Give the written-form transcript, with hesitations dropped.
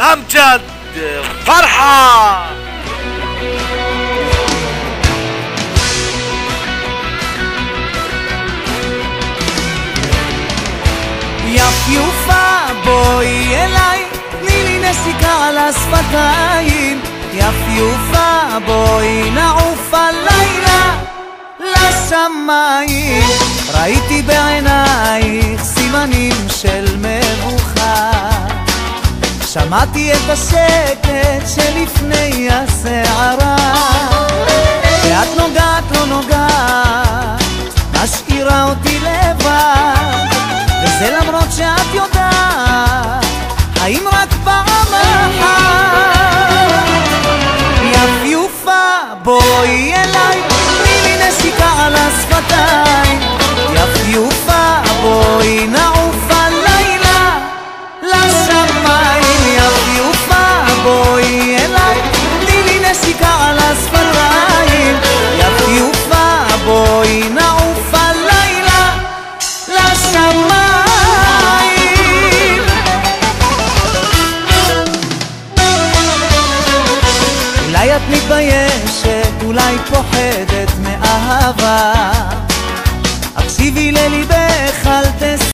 אמג'ד פרחה. יפיופה בואי אליי, תני לי נסיקה על השפתיים. יפיופה בואי נעוף הלילה לשמיים. ראיתי בעינייך סימנים של מבוכה, שמעתי את השקט שלפני הסערה, ואת נוגעת לא נוגעת, משאירה אותי לבד, וזה למרות שאת יודעת, האם רק פעם אחת. יפיופה בואי אליי, תני לי נסיקה על השפתיים. יפיופה בואי נעוף הלילה לשמיים. יפיופה בואי אליי, תני לי נסיקה על השפתיים. יפיופה בואי נעוף הלילה לשמיים. אולי את מתביישת, אולי פוחדת מאהבה, הקשיבי לליבך, אל תס